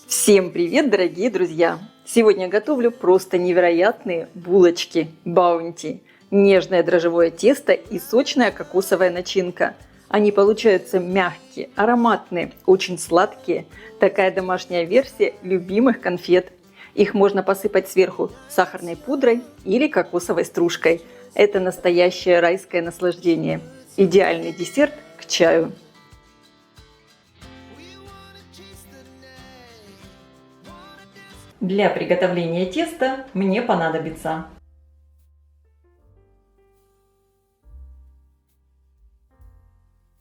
Всем привет, дорогие друзья! Сегодня готовлю просто невероятные булочки Баунти. Нежное дрожжевое тесто и сочная кокосовая начинка. Они получаются мягкие, ароматные, очень сладкие. Такая домашняя версия любимых конфет. Их можно посыпать сверху сахарной пудрой или кокосовой стружкой. Это настоящее райское наслаждение. Идеальный десерт к чаю. Для приготовления теста мне понадобится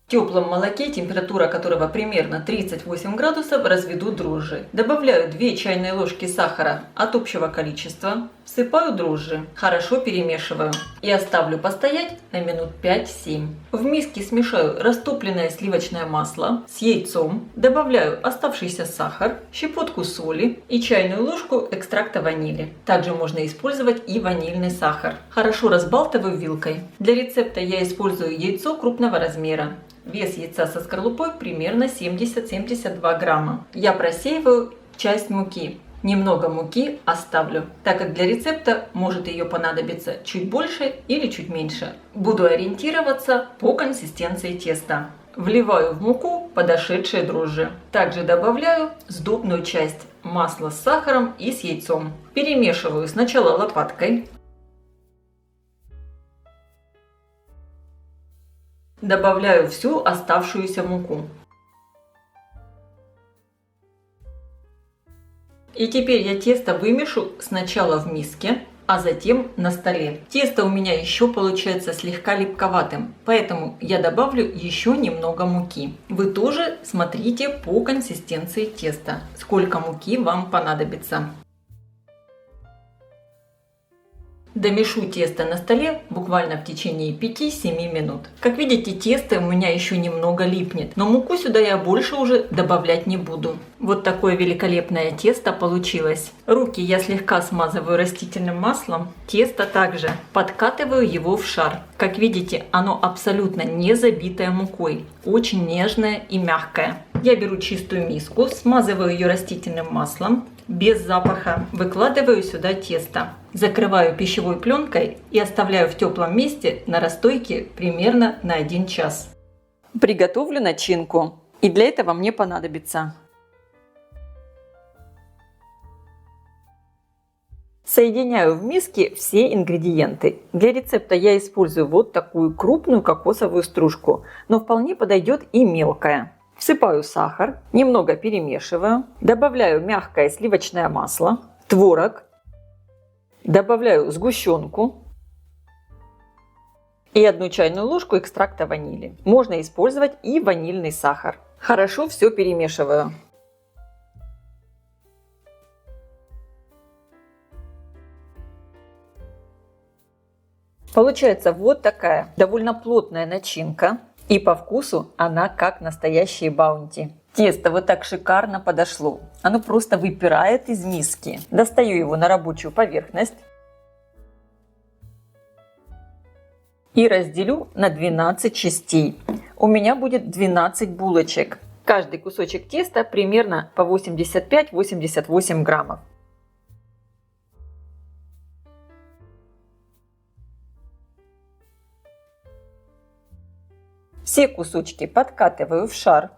в теплом молоке, температура которого примерно 38 градусов, разведу дрожжи. Добавляю 2 чайные ложки сахара от общего количества. Всыпаю дрожжи, хорошо перемешиваю и оставлю постоять на минут 5-7. В миске смешаю растопленное сливочное масло с яйцом. Добавляю оставшийся сахар, щепотку соли и чайную ложку экстракта ванили. Также можно использовать и ванильный сахар. Хорошо разбалтываю вилкой. Для рецепта я использую яйцо крупного размера. Вес яйца со скорлупой примерно 70-72 грамма. Я просеиваю часть муки. Немного муки оставлю, так как для рецепта может ее понадобиться чуть больше или чуть меньше. Буду ориентироваться по консистенции теста. Вливаю в муку подошедшие дрожжи. Также добавляю сдобную часть масла с сахаром и с яйцом. Перемешиваю сначала лопаткой. Добавляю всю оставшуюся муку. И теперь я тесто вымешу сначала в миске, а затем на столе. Тесто у меня еще получается слегка липковатым, поэтому я добавлю еще немного муки. Вы тоже смотрите по консистенции теста, сколько муки вам понадобится. Домешу тесто на столе буквально в течение 5-7 минут. Как видите, тесто у меня еще немного липнет, но муку сюда я больше уже добавлять не буду. Вот такое великолепное тесто получилось. Руки я слегка смазываю растительным маслом, тесто также подкатываю его в шар. Как видите, оно абсолютно не забитое мукой, очень нежное и мягкое. Я беру чистую миску, смазываю ее растительным маслом, без запаха, выкладываю сюда тесто. Закрываю пищевой пленкой и оставляю в теплом месте на расстойке примерно на 1 час. Приготовлю начинку. И для этого мне понадобится соединяю в миске все ингредиенты. Для рецепта я использую вот такую крупную кокосовую стружку, но вполне подойдет и мелкая. Всыпаю сахар, немного перемешиваю, добавляю мягкое сливочное масло, творог, добавляю сгущенку и 1 чайную ложку экстракта ванили. Можно использовать и ванильный сахар. Хорошо все перемешиваю. Получается вот такая довольно плотная начинка. И по вкусу она как настоящие баунти. Тесто вот так шикарно подошло. Оно просто выпирает из миски. Достаю его на рабочую поверхность. И разделю на 12 частей. У меня будет 12 булочек. Каждый кусочек теста примерно по 85-88 граммов. Все кусочки подкатываю в шар.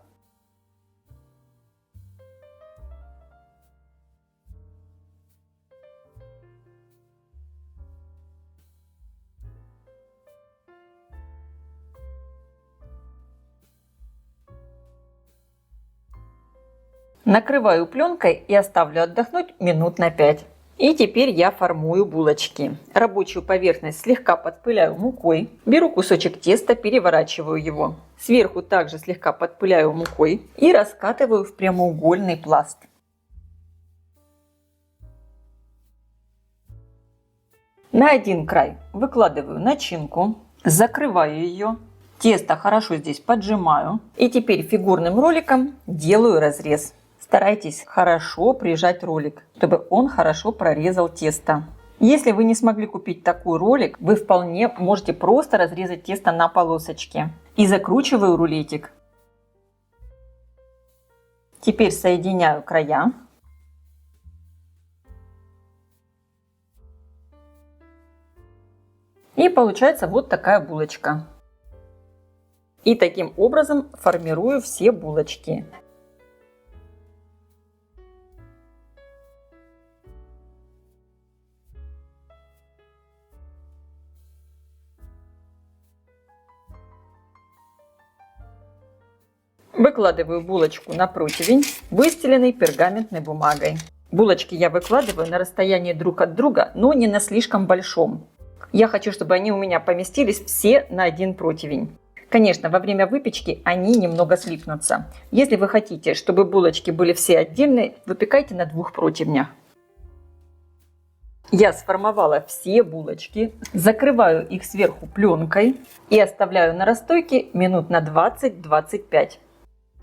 Накрываю пленкой и оставлю отдохнуть минут на 5. И теперь я формую булочки. Рабочую поверхность слегка подпыляю мукой. Беру кусочек теста, переворачиваю его. Сверху также слегка подпыляю мукой и раскатываю в прямоугольный пласт. На один край выкладываю начинку, закрываю ее. Тесто хорошо здесь поджимаю. И теперь фигурным роликом делаю разрез. Старайтесь хорошо прижать ролик, чтобы он хорошо прорезал тесто. Если вы не смогли купить такой ролик, вы вполне можете просто разрезать тесто на полосочки. И закручиваю рулетик. Теперь соединяю края. И получается вот такая булочка. И таким образом формирую все булочки. Выкладываю булочку на противень, выстеленный пергаментной бумагой. Булочки я выкладываю на расстоянии друг от друга, но не на слишком большом. Я хочу, чтобы они у меня поместились все на один противень. Конечно, во время выпечки они немного слипнутся. Если вы хотите, чтобы булочки были все отдельные, выпекайте на 2 противнях. Я сформовала все булочки, закрываю их сверху пленкой и оставляю на расстойке минут на 20-25.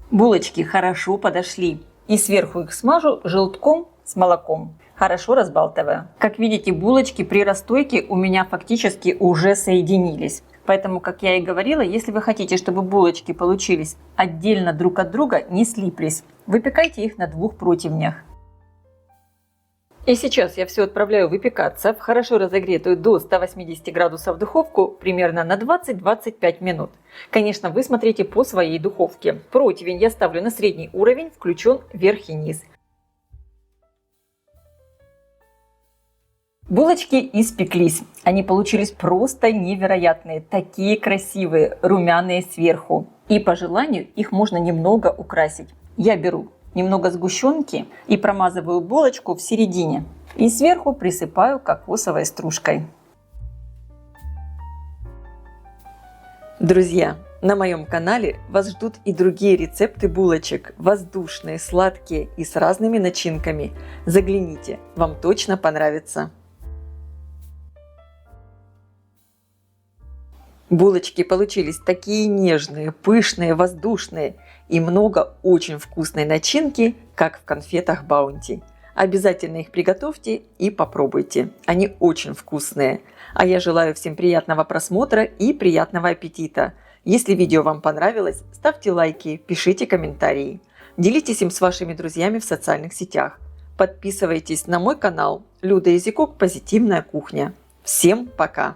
Булочки хорошо подошли, и сверху их смажу желтком с молоком, хорошо разбалтывая. Как видите, булочки при расстойке у меня фактически уже соединились. Поэтому, как я и говорила, если вы хотите, чтобы булочки получились отдельно друг от друга, не слиплись, выпекайте их на 2 противнях. И сейчас я все отправляю выпекаться в хорошо разогретую до 180 градусов духовку примерно на 20-25 минут. Конечно, вы смотрите по своей духовке. Противень я ставлю на средний уровень, включен верх и низ. Булочки испеклись. Они получились просто невероятные, такие красивые, румяные сверху. И по желанию их можно немного украсить. Я беру немного сгущенки и промазываю булочку в середине. И сверху присыпаю кокосовой стружкой. Друзья, на моем канале вас ждут и другие рецепты булочек. Воздушные, сладкие и с разными начинками. Загляните, вам точно понравится. Булочки получились такие нежные, пышные, воздушные и много очень вкусной начинки, как в конфетах Баунти. Обязательно их приготовьте и попробуйте. Они очень вкусные. А я желаю всем приятного просмотра и приятного аппетита. Если видео вам понравилось, ставьте лайки, пишите комментарии. Делитесь им с вашими друзьями в социальных сетях. Подписывайтесь на мой канал Люда Изикок «Позитивная кухня». Всем пока!